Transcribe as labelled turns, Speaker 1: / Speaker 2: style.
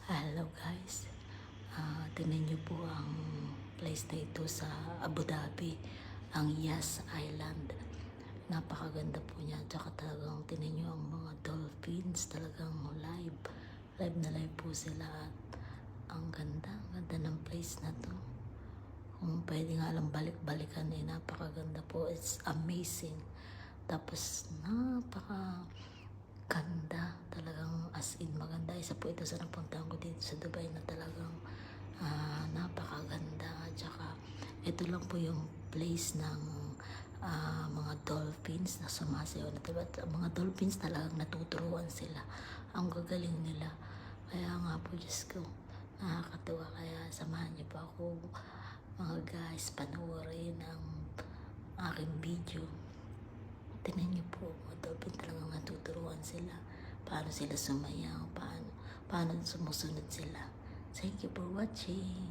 Speaker 1: Hello guys, tingnan niyo po ang place na ito sa Abu Dhabi, ang Yas Island. Napakaganda po niya, tsaka talagang tingnan niyo ang mga dolphins, talagang live na live po sila at ang ganda ng place na to. Kung pwede nga lang balik-balikan napakaganda po, it's amazing. Tapos ganda, talagang as in maganda. Isa po ito sa napuntahan ko dito sa Dubai na talagang napakaganda. Tsaka ito lang po yung place ng mga dolphins na sumasayaw na, diba? Ang mga dolphins talagang natuturuan sila, ang gagaling nila. Kaya nga po, Diyos ko, nakakatuwa. Kaya samahan niyo pa ako mga guys, panoorin ang aking video. Tingnan niyo po, mga dolphin talagang natuturuan sila. Paano sila sumayaw, paano sumusunod sila. Thank you for watching.